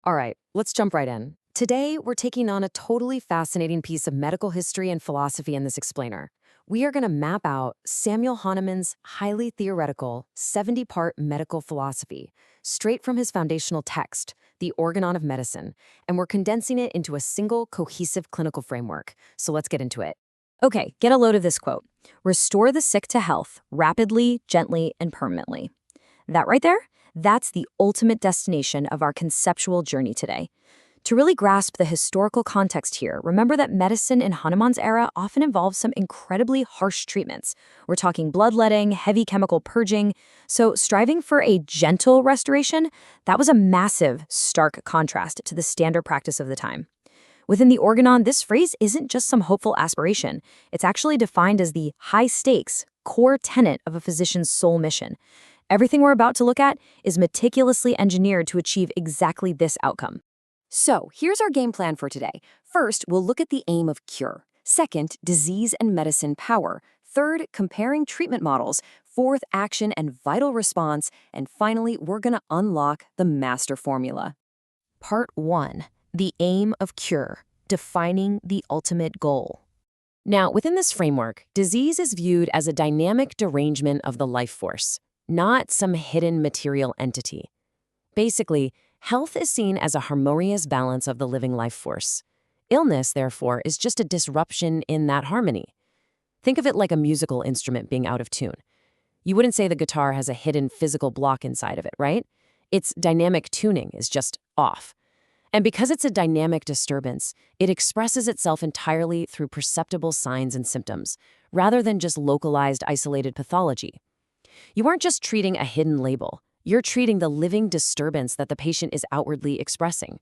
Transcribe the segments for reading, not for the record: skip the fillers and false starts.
All right, let's jump right in. Today, we're taking on a totally fascinating piece of medical history and philosophy in this explainer. We are going to map out Samuel Hahnemann's highly theoretical 70-part medical philosophy, straight from his foundational text, The Organon of Medicine, and we're condensing it into a single cohesive clinical framework. So let's get into it. Okay, get a load of this quote. Restore the sick to health, rapidly, gently, and permanently. That right there? That's the ultimate destination of our conceptual journey today. To really grasp the historical context here, remember that medicine in Hahnemann's era often involved some incredibly harsh treatments. We're talking bloodletting, heavy chemical purging. So striving for a gentle restoration, that was a massive, stark contrast to the standard practice of the time. Within the Organon, this phrase isn't just some hopeful aspiration. It's actually defined as the high-stakes, core tenet of a physician's sole mission. Everything we're about to look at is meticulously engineered to achieve exactly this outcome. So, here's our game plan for today. First, we'll look at the aim of cure. Second, disease and medicine power. Third, comparing treatment models. Fourth, action and vital response. And finally, we're going to unlock the master formula. Part 1. The aim of cure. Defining the ultimate goal. Now, within this framework, disease is viewed as a dynamic derangement of the life force, not some hidden material entity. Basically, health is seen as a harmonious balance of the living life force. Illness, therefore, is just a disruption in that harmony. Think of it like a musical instrument being out of tune. You wouldn't say the guitar has a hidden physical block inside of it, right? Its dynamic tuning is just off. And because it's a dynamic disturbance, it expresses itself entirely through perceptible signs and symptoms, rather than just localized, isolated pathology. You aren't just treating a hidden label. You're treating the living disturbance that the patient is outwardly expressing.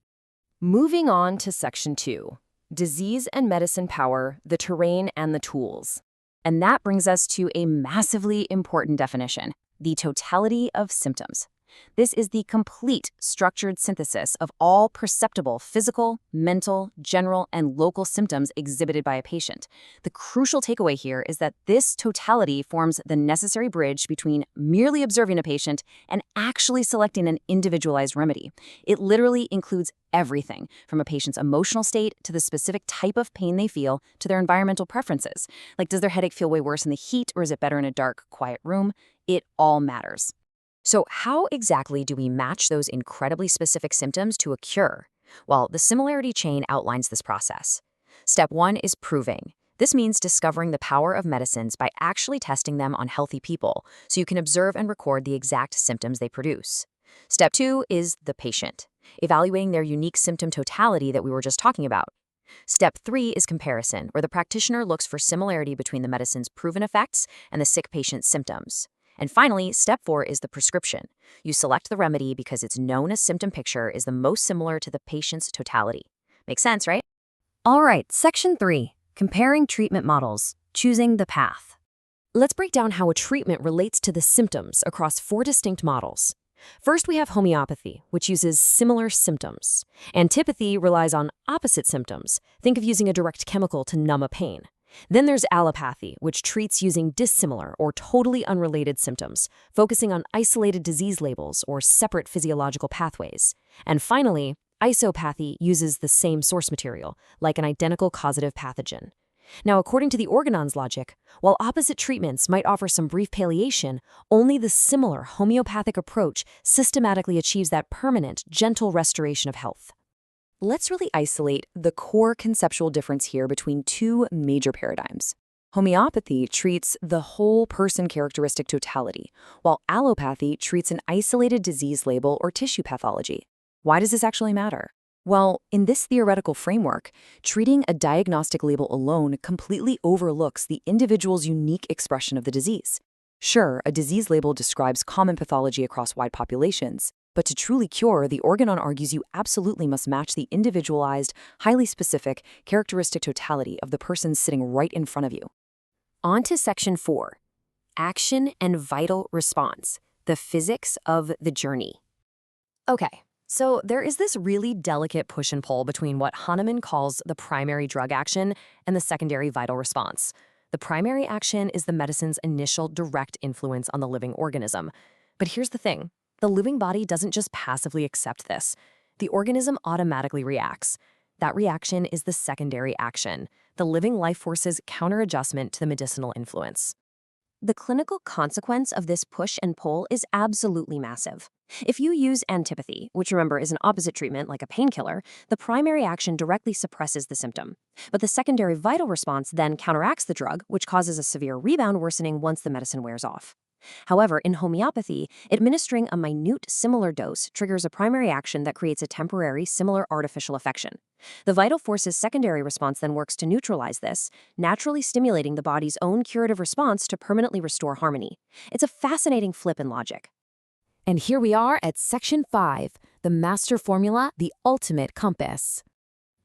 Moving on to Section 2, Disease and Medicine Power, the Terrain and the Tools. And that brings us to a massively important definition, the totality of symptoms. This is the complete structured synthesis of all perceptible physical, mental, general, and local symptoms exhibited by a patient. The crucial takeaway here is that this totality forms the necessary bridge between merely observing a patient and actually selecting an individualized remedy. It literally includes everything, from a patient's emotional state to the specific type of pain they feel to their environmental preferences. Like, does their headache feel way worse in the heat, or is it better in a dark, quiet room? It all matters. So how exactly do we match those incredibly specific symptoms to a cure? Well, the similarity chain outlines this process. Step 1 is proving. This means discovering the power of medicines by actually testing them on healthy people, so you can observe and record the exact symptoms they produce. Step 2 is the patient, evaluating their unique symptom totality that we were just talking about. Step 3 is comparison, where the practitioner looks for similarity between the medicine's proven effects and the sick patient's symptoms. And finally, Step 4 is the prescription. You select the remedy because its known symptom picture is the most similar to the patient's totality. Makes sense, right? All right, Section 3, Comparing Treatment Models, Choosing the Path. Let's break down how a treatment relates to the symptoms across 4 distinct models. First, we have homeopathy, which uses similar symptoms. Antipathy relies on opposite symptoms. Think of using a direct chemical to numb a pain. Then there's allopathy, which treats using dissimilar or totally unrelated symptoms, focusing on isolated disease labels or separate physiological pathways. And finally, isopathy uses the same source material, like an identical causative pathogen. Now, according to the Organon's logic, while opposite treatments might offer some brief palliation, only the similar homeopathic approach systematically achieves that permanent, gentle restoration of health. Let's really isolate the core conceptual difference here between 2 major paradigms. Homeopathy treats the whole person characteristic totality, while allopathy treats an isolated disease label or tissue pathology. Why does this actually matter? Well, in this theoretical framework, treating a diagnostic label alone completely overlooks the individual's unique expression of the disease. Sure, a disease label describes common pathology across wide populations, but to truly cure, the Organon argues you absolutely must match the individualized, highly specific, characteristic totality of the person sitting right in front of you. On to Section 4, Action and Vital Response, the Physics of the Journey. Okay, so there is this really delicate push and pull between what Hahnemann calls the primary drug action and the secondary vital response. The primary action is the medicine's initial direct influence on the living organism. But here's the thing. The living body doesn't just passively accept this. the organism automatically reacts. That reaction is the secondary action, the living life force's counter-adjustment to the medicinal influence. The clinical consequence of this push and pull is absolutely massive. If you use antipathy, which remember is an opposite treatment like a painkiller, the primary action directly suppresses the symptom. But the secondary vital response then counteracts the drug, which causes a severe rebound worsening once the medicine wears off. However, in homeopathy, administering a minute similar dose triggers a primary action that creates a temporary similar artificial affection. The vital force's secondary response then works to neutralize this, naturally stimulating the body's own curative response to permanently restore harmony. It's a fascinating flip in logic. And here we are at Section 5, the master formula, the ultimate compass.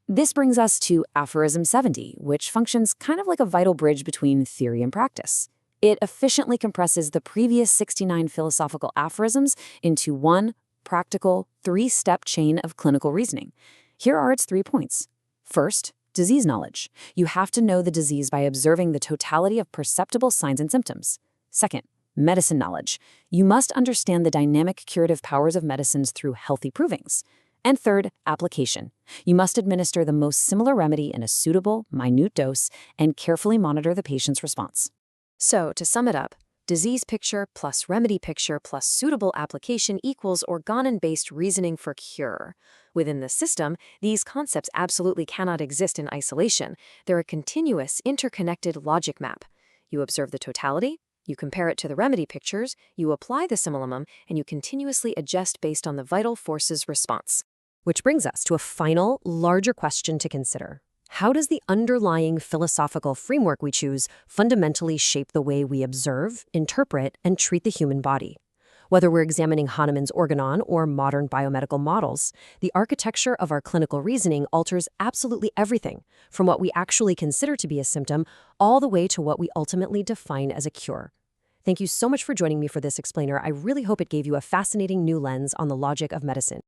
This brings us to Aphorism 70, which functions kind of like a vital bridge between theory and practice. It efficiently compresses the previous 69 philosophical aphorisms into one practical, three-step chain of clinical reasoning. Here are its 3 points. First, disease knowledge. You have to know the disease by observing the totality of perceptible signs and symptoms. Second, medicine knowledge. You must understand the dynamic curative powers of medicines through healthy provings. And third, application. You must administer the most similar remedy in a suitable, minute dose and carefully monitor the patient's response. So, to sum it up, disease picture plus remedy picture plus suitable application equals Organon-based reasoning for cure. Within the system, these concepts absolutely cannot exist in isolation. They're a continuous, interconnected logic map. You observe the totality, you compare it to the remedy pictures, you apply the similimum, and you continuously adjust based on the vital force's response. Which brings us to a final, larger question to consider. How does the underlying philosophical framework we choose fundamentally shape the way we observe, interpret, and treat the human body? Whether we're examining Hahnemann's Organon or modern biomedical models, the architecture of our clinical reasoning alters absolutely everything, from what we actually consider to be a symptom all the way to what we ultimately define as a cure. Thank you so much for joining me for this explainer. I really hope it gave you a fascinating new lens on the logic of medicine.